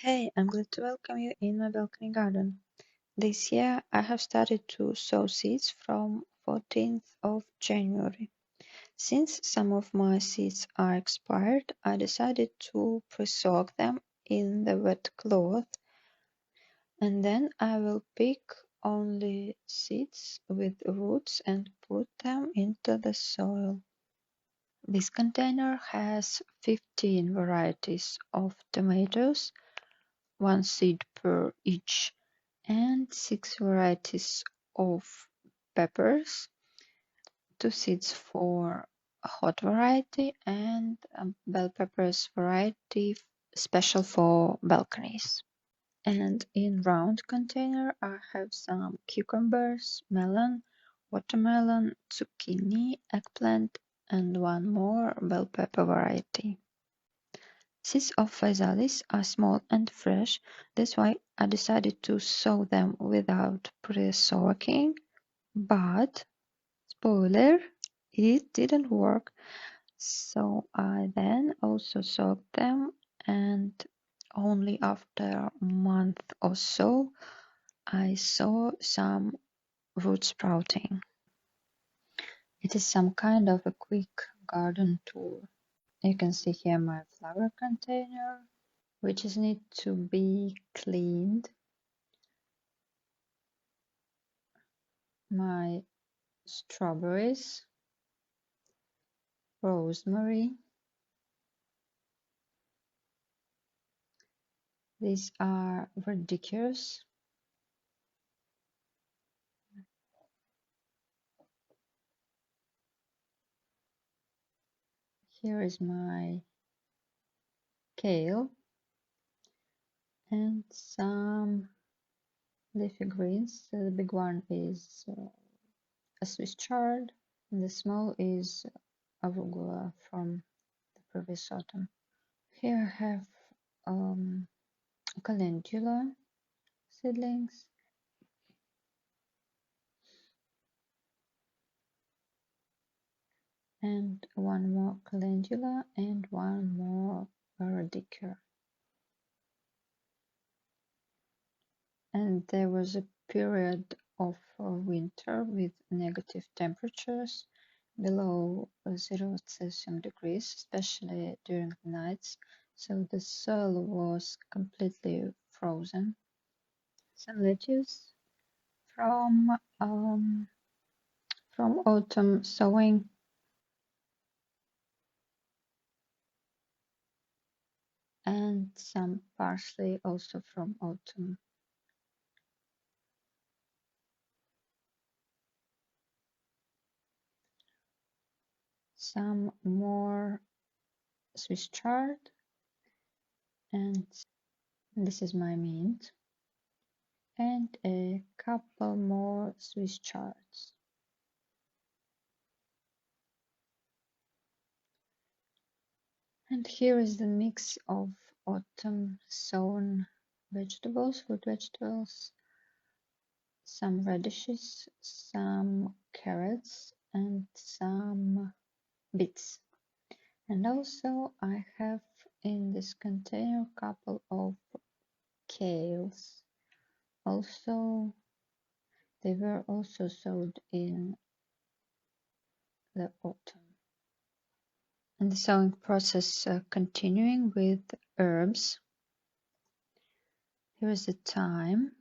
Hey, I'm glad to welcome you in my balcony garden. This year I have started to sow seeds from 14th of January. Since some of my seeds are expired, I decided to pre-soak them in the wet cloth, and then I will pick only seeds with roots and put them into the soil. This container has 15 varieties of tomatoes, one seed per each, and 6 varieties of peppers, 2 seeds for hot variety and bell peppers variety special for balconies. And in round container I have some cucumbers, melon, watermelon, zucchini, eggplant, and one more bell pepper variety. Seeds of physalis are small and fresh, that's why I decided to sow them without pre-soaking, but spoiler, it didn't work. So I then also soaked them, and only after a month or so I saw some root sprouting. It is some kind of a quick garden tour. You can see here my flower container, which is need to be cleaned. My strawberries, rosemary. These are radicchus. Here is my kale and some leafy greens. The big one is a Swiss chard, and the small is arugula from the previous autumn. Here I have calendula seedlings, and one more calendula and one more radicchus. And there was a period of winter with negative temperatures below 0 Celsius degrees, especially during the nights, so the soil was completely frozen. Some lettuce from autumn sowing, and some parsley also from autumn. Some more Swiss chard, and this is my mint, and a couple more Swiss chards. And here is the mix of autumn sown vegetables, fruit vegetables, some radishes, some carrots, and some beets. And also I have in this container a couple of kales. Also, they were also sowed in the autumn. And the sowing process continuing with herbs. Here is the thyme.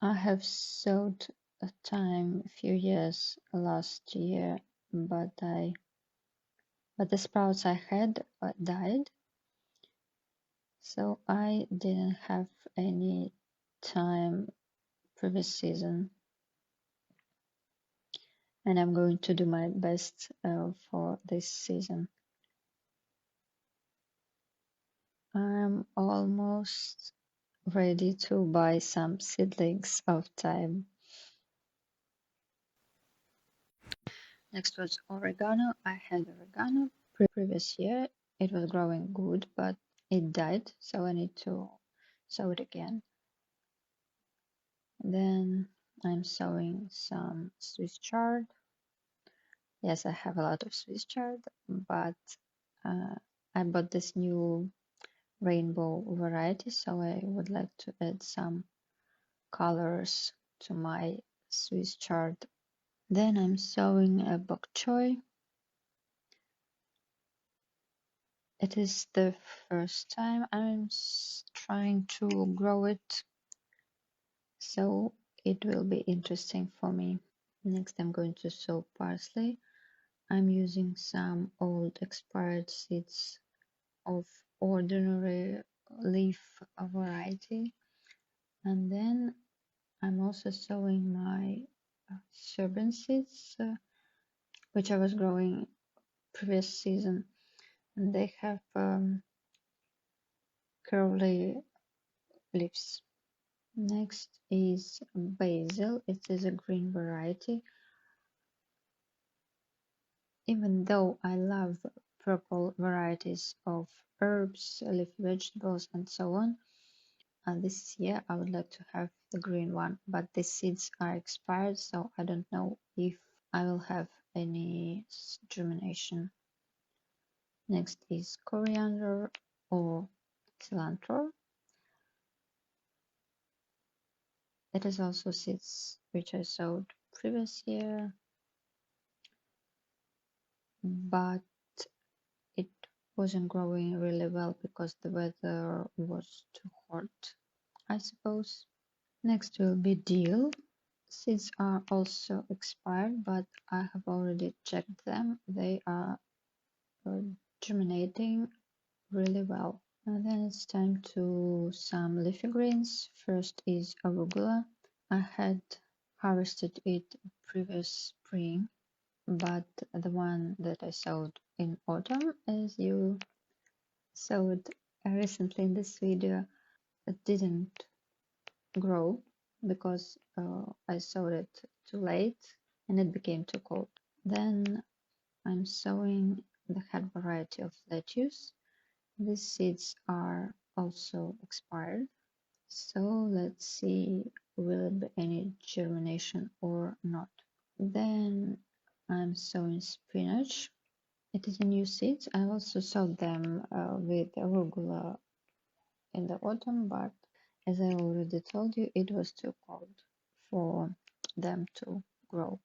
I have sowed a thyme a few years last year, but the sprouts I had died, so I didn't have any thyme previous season, and I'm going to do my best for this season. I'm almost ready to buy some seedlings of thyme. Next was oregano. I had oregano previous year. It was growing good, but it died, so I need to sow it again. Then I'm sowing some Swiss chard. Yes, I have a lot of Swiss chard, but I bought this new rainbow variety, so I would like to add some colors to my Swiss chard. Then I'm sowing a bok choy. It is the first time I'm trying to grow it, so it will be interesting for me. Next, I'm going to sow parsley. I'm using some old expired seeds of ordinary leaf variety, and then I'm also sowing my serpent seeds, which I was growing previous season, and they have curly leaves. Next is basil. It is a green variety. Even though I love purple varieties of herbs, leafy vegetables, and so on, this year I would like to have the green one, but the seeds are expired, so I don't know if I will have any germination. Next is coriander or cilantro. It is also seeds which I sowed previous year, but it wasn't growing really well because the weather was too hot, I suppose. Next will be dill. Seeds are also expired, but I have already checked them. They are germinating really well. And then it's time to some leafy greens. First is arugula. I had harvested it previous spring, but the one that I sowed in autumn, as you saw it recently in this video, it didn't grow because I sowed it too late and it became too cold. Then I'm sowing the head variety of lettuce. These seeds are also expired. So let's see, will it be any germination or not. Then I'm sowing spinach. It is a new seeds. I also sowed them with arugula in the autumn, but as I already told you, it was too cold for them to grow.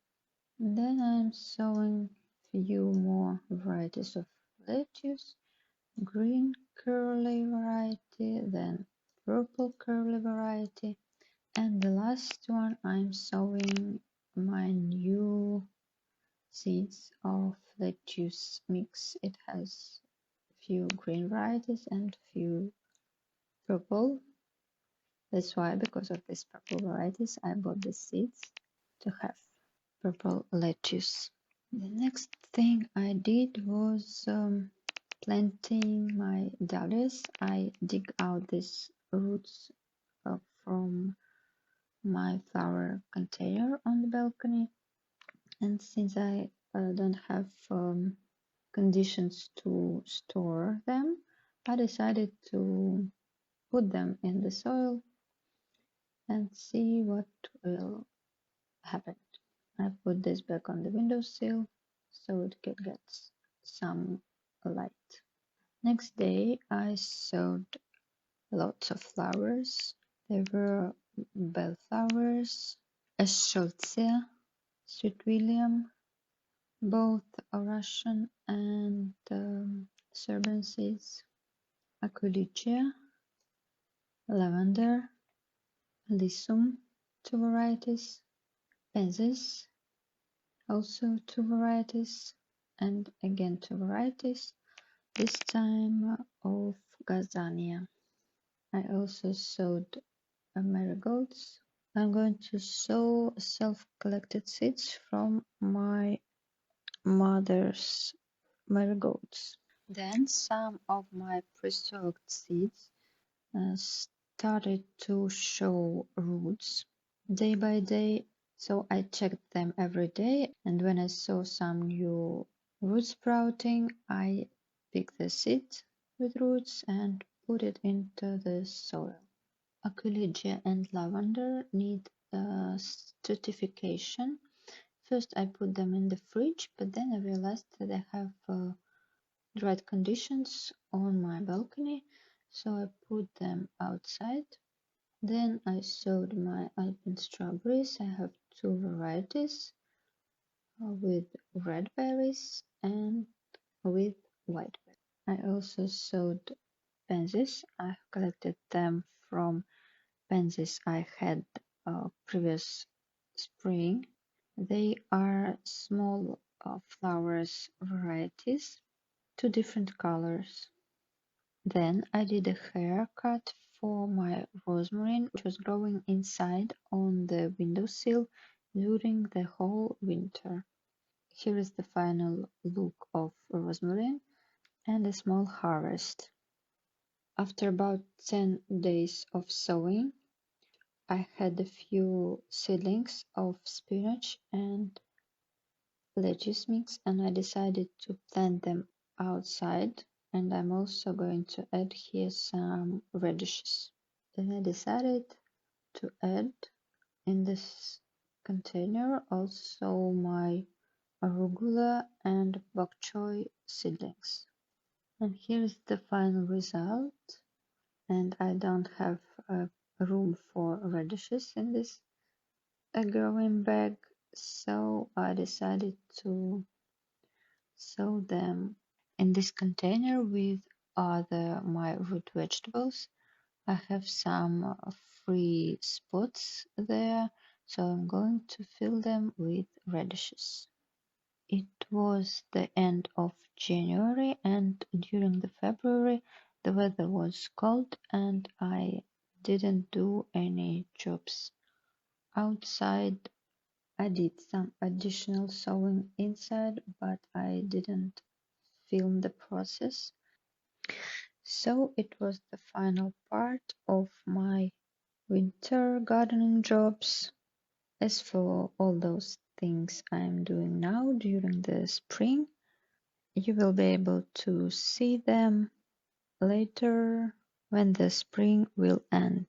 Then I'm sowing few more varieties of lettuce, green curly variety, then purple curly variety, and the last one I'm sowing my new seeds of lettuce mix. It has few green varieties and few purple. That's why, because of these purple varieties, I bought the seeds to have purple lettuce. The next thing I did was planting my dahlias. I dig out these roots from my flower container on the balcony, and since I don't have conditions to store them, I decided to put them in the soil and see what will happen. I put this back on the windowsill so it can get some light. Next day I sowed lots of flowers. There were bellflowers, eschscholzia, sweet william, both Russian and Serbian seeds, aquilegia, lavender, lissum, two varieties, pensis, also two varieties, and again two varieties, this time of gazania. I also sowed marigolds. I'm going to sow self-collected seeds from my mother's marigolds. Then some of my pre-soaked seeds started to show roots day by day, so I checked them every day, and when I saw some new root sprouting, I picked the seed with roots and put it into the soil. Aquilegia and lavender need stratification. First I put them in the fridge, but then I realized that they have the right conditions on my balcony, so I put them outside. Then I sowed my alpine strawberries. I have two varieties with red berries and with white berries. I also sowed pansies. I collected them from pansies I had previous spring. They are small flowers varieties, two different colors. Then I did a haircut for my rosemary, which was growing inside on the windowsill during the whole winter. Here is the final look of rosemary and a small harvest. After about 10 days of sowing, I had a few seedlings of spinach and lettuce mix, and I decided to plant them outside, and I'm also going to add here some radishes. Then I decided to add in this container also my arugula and bok choy seedlings. And here's the final result. And I don't have room for radishes in this growing bag, so I decided to sow them in this container with other my root vegetables. I have some free spots there, so I'm going to fill them with radishes. It was the end of January, and during the February the weather was cold and I didn't do any jobs outside. I did some additional sewing inside, but I didn't film the process. So it was the final part of my winter gardening jobs. As for all those things I'm doing now during the spring, you will be able to see them later when the spring will end.